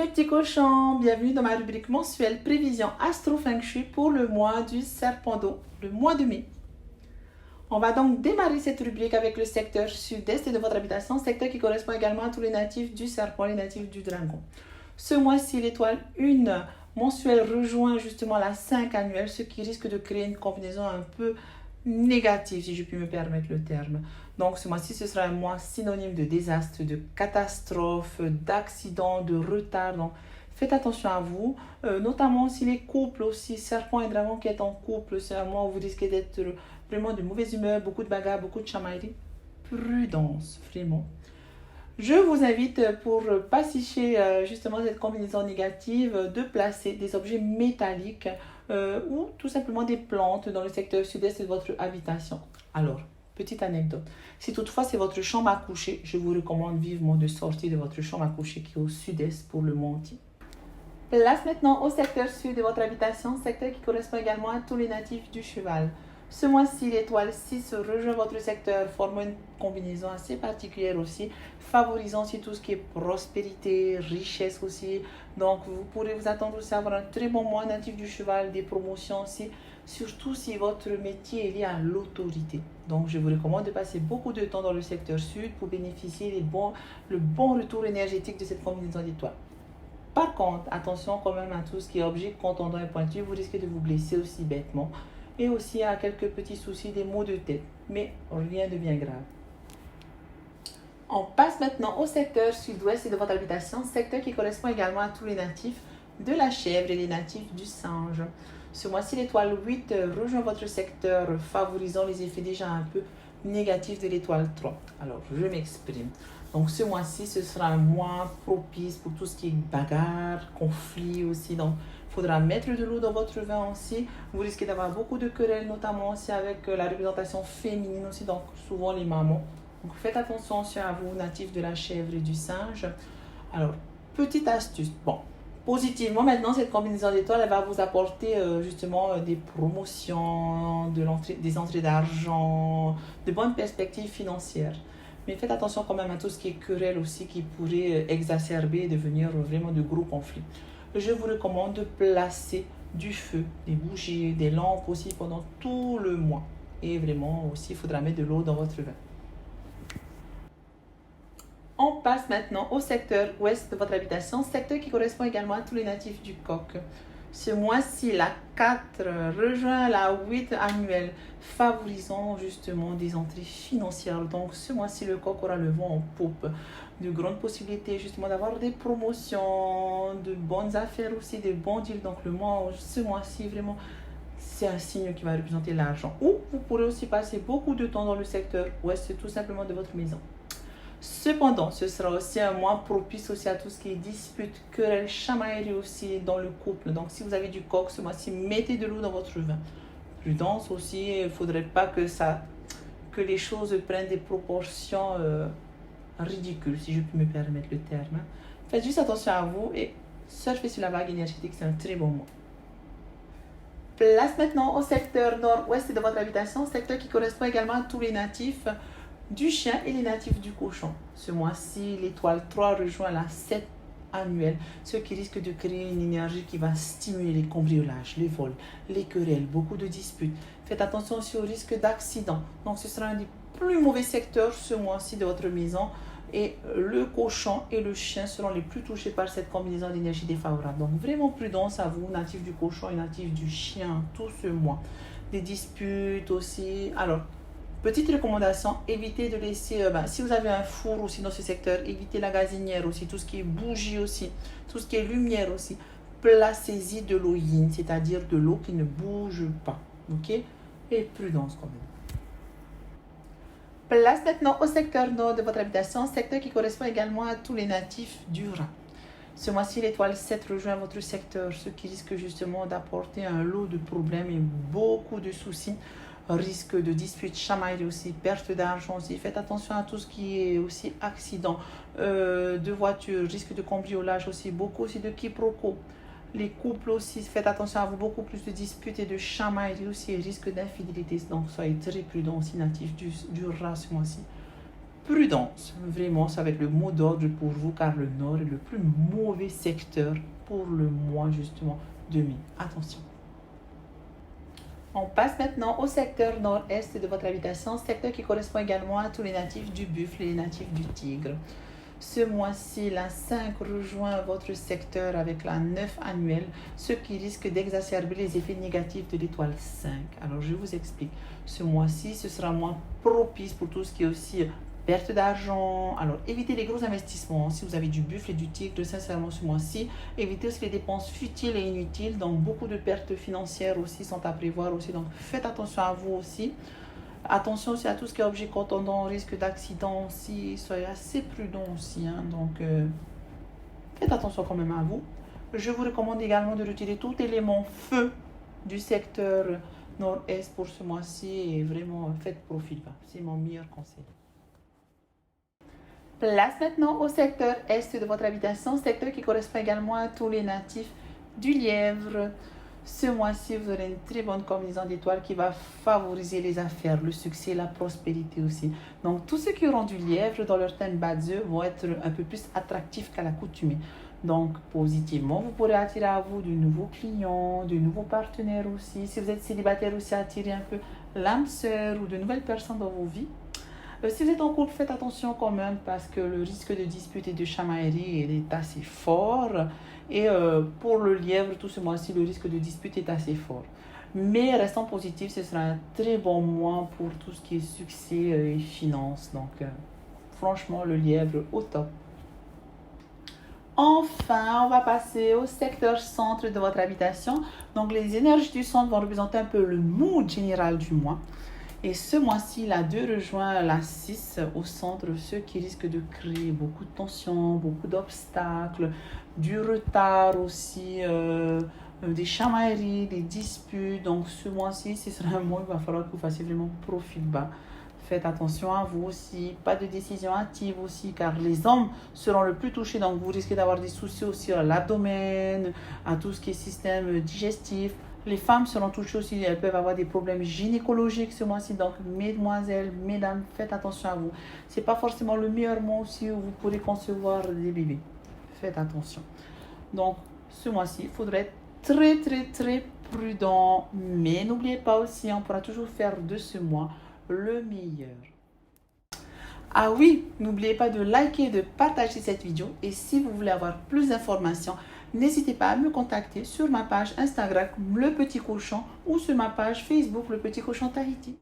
petits cochons, bienvenue dans ma rubrique mensuelle prévision Astro Feng Shui pour le mois du Serpent d'eau, le mois de mai. On va donc démarrer cette rubrique avec le secteur sud-est de votre habitation, secteur qui correspond également à tous les natifs du serpent, les natifs du dragon. Ce mois-ci, l'étoile 1 mensuelle rejoint justement la 5 annuelle, ce qui risque de créer une combinaison un peu négative, si je puis me permettre le terme. Donc ce mois-ci, ce sera un mois synonyme de désastre, de catastrophe, d'accident, de retard. Donc faites attention à vous, notamment si les couples aussi, serpent et dragon qui est en couple, c'est un mois où vous risquez d'être vraiment de mauvaise humeur, beaucoup de bagarres, beaucoup de chamailleries. Prudence, vraiment. Je vous invite pour pacifier justement cette combinaison négative de placer des objets métalliques ou tout simplement des plantes dans le secteur sud-est de votre habitation. Alors, petite anecdote, si toutefois c'est votre chambre à coucher, je vous recommande vivement de sortir de votre chambre à coucher qui est au sud-est pour le mois entier. Place maintenant au secteur sud de votre habitation, secteur qui correspond également à tous les natifs du cheval. Ce mois-ci, l'étoile 6 rejoint votre secteur, formant une combinaison assez particulière aussi, favorisant aussi tout ce qui est prospérité, richesse aussi. Donc, vous pourrez vous attendre aussi à avoir un très bon mois natif du cheval, des promotions aussi, surtout si votre métier est lié à l'autorité. Donc, je vous recommande de passer beaucoup de temps dans le secteur sud pour bénéficier le bon retour énergétique de cette combinaison d'étoiles. Par contre, attention quand même à tout ce qui est objet contondant et pointu, vous risquez de vous blesser aussi bêtement. Et aussi à quelques petits soucis, des maux de tête, mais rien de bien grave. On passe maintenant au secteur sud-ouest de votre habitation, secteur qui correspond également à tous les natifs de la chèvre et les natifs du singe. Ce mois-ci, l'étoile 8 rejoint votre secteur, favorisant les effets déjà un peu négatifs de l'étoile 3. Alors, je m'exprime. Donc, ce mois-ci, ce sera un mois propice pour tout ce qui est bagarre, conflit aussi. Donc, il faudra mettre de l'eau dans votre vin aussi. Vous risquez d'avoir beaucoup de querelles, notamment aussi avec la représentation féminine aussi, donc souvent les mamans. Donc, faites attention aussi à vous, natifs de la chèvre et du singe. Alors, petite astuce. Bon, positivement, maintenant, cette combinaison d'étoiles, elle va vous apporter justement des promotions, des entrées d'argent, de bonnes perspectives financières. Mais faites attention quand même à tout ce qui est querelle aussi qui pourrait exacerber et devenir vraiment de gros conflits. Je vous recommande de placer du feu, des bougies, des lampes aussi pendant tout le mois. Et vraiment aussi, il faudra mettre de l'eau dans votre vin. On passe maintenant au secteur ouest de votre habitation, secteur qui correspond également à tous les natifs du coq. Ce mois-ci, la 4 rejoint la 8 annuelle, favorisant justement des entrées financières. Donc, ce mois-ci, le coq aura le vent en poupe. De grandes possibilités justement d'avoir des promotions, de bonnes affaires aussi, des bons deals. Donc, ce mois-ci, vraiment, c'est un signe qui va représenter l'argent. Ou vous pourrez aussi passer beaucoup de temps dans le secteur ouest, tout simplement de votre maison. Cependant, ce sera aussi un mois propice aussi à tout ce qui est dispute, querelle, chamaillerie aussi dans le couple. Donc, si vous avez du coq ce mois-ci, mettez de l'eau dans votre vin. Prudence aussi, il ne faudrait pas que les choses prennent des proportions ridicules, si je peux me permettre le terme. Faites juste attention à vous et surfez sur la vague énergétique, c'est un très bon mois. Place maintenant au secteur nord-ouest de votre habitation, secteur qui correspond également à tous les natifs du chien et les natifs du cochon. Ce mois-ci, l'étoile 3 rejoint la 7 annuelle, ce qui risque de créer une énergie qui va stimuler les cambriolages, les vols, les querelles, beaucoup de disputes. Faites attention aussi au risque d'accident. Donc, ce sera un des plus mauvais secteurs ce mois-ci de votre maison. Et le cochon et le chien seront les plus touchés par cette combinaison d'énergie défavorable. Donc, vraiment prudence à vous, natifs du cochon et natifs du chien, tout ce mois. Des disputes aussi. Alors, petite recommandation, évitez de laisser, si vous avez un four aussi dans ce secteur, évitez la gazinière aussi, tout ce qui est bougie aussi, tout ce qui est lumière aussi. Placez-y de l'eau yin, c'est-à-dire de l'eau qui ne bouge pas. Ok? Et prudence quand même. Place maintenant au secteur nord de votre habitation, secteur qui correspond également à tous les natifs du Rhin. Ce mois-ci, l'étoile 7 rejoint votre secteur, ce qui risque justement d'apporter un lot de problèmes et beaucoup de soucis. Risque de disputes, chamaillerie aussi, perte d'argent aussi. Faites attention à tout ce qui est aussi accident de voiture, risque de cambriolage aussi, beaucoup aussi de quiproquos. Les couples aussi, faites attention à vous, beaucoup plus de disputes et de chamaillerie aussi, et risque d'infidélité. Donc, soyez très prudents aussi, natifs du rat ce mois-ci. prudence. Vraiment, ça va être le mot d'ordre pour vous car le nord est le plus mauvais secteur pour le mois justement de mai. Attention. On passe maintenant au secteur nord-est de votre habitation, secteur qui correspond également à tous les natifs du buffle et les natifs du tigre. Ce mois-ci, la 5 rejoint votre secteur avec la 9 annuelle, ce qui risque d'exacerber les effets négatifs de l'étoile 5. Alors, je vous explique. Ce mois-ci, ce sera moins propice pour tout ce qui est aussi perte d'argent. Alors, évitez les gros investissements. Si vous avez du buffle et du tigre, sincèrement, ce mois-ci, évitez aussi les dépenses futiles et inutiles. Donc, beaucoup de pertes financières aussi sont à prévoir aussi. Donc, faites attention à vous aussi. Attention aussi à tout ce qui est objet contondant, risque d'accident aussi. Soyez assez prudent aussi. Donc, faites attention quand même à vous. Je vous recommande également de retirer tout élément feu du secteur nord-est pour ce mois-ci. Et vraiment, faites profil. C'est mon meilleur conseil. Place maintenant au secteur est de votre habitation, secteur qui correspond également à tous les natifs du lièvre. Ce mois-ci, vous aurez une très bonne combinaison d'étoiles qui va favoriser les affaires, le succès, la prospérité aussi. Donc, tous ceux qui auront du lièvre dans leur thème Badieu vont être un peu plus attractifs qu'à l'accoutumée. Donc, positivement, vous pourrez attirer à vous de nouveaux clients, de nouveaux partenaires aussi. Si vous êtes célibataire aussi, attirer un peu l'âme sœur ou de nouvelles personnes dans vos vies. Si vous êtes en couple, faites attention quand même parce que le risque de dispute et de chamaillerie est assez fort. Et pour le lièvre, tout ce mois-ci, le risque de dispute est assez fort. Mais restons positifs, ce sera un très bon mois pour tout ce qui est succès et finances. Donc, franchement, le lièvre au top. Enfin, on va passer au secteur centre de votre habitation. Donc, les énergies du centre vont représenter un peu le mood général du mois. Et ce mois-ci, la 2 rejoint la 6 au centre, ce qui risque de créer beaucoup de tensions, beaucoup d'obstacles, du retard aussi, des chamailleries, des disputes. Donc ce mois-ci, ce sera un mois où il va falloir que vous fassiez vraiment profil bas. Faites attention à vous aussi, pas de décision hâtive aussi, car les hommes seront le plus touchés. Donc vous risquez d'avoir des soucis aussi à l'abdomen, à tout ce qui est système digestif. Les femmes seront touchées aussi, elles peuvent avoir des problèmes gynécologiques ce mois-ci. Donc, mesdemoiselles, mesdames, faites attention à vous. Ce n'est pas forcément le meilleur mois aussi où vous pourrez concevoir des bébés. Faites attention. Donc, ce mois-ci, il faudrait être très prudent. Mais n'oubliez pas aussi, on pourra toujours faire de ce mois le meilleur. Ah oui, n'oubliez pas de liker et de partager cette vidéo. Et si vous voulez avoir plus d'informations, n'hésitez pas à me contacter sur ma page Instagram Le Petit Cochon ou sur ma page Facebook Le Petit Cochon Tahiti.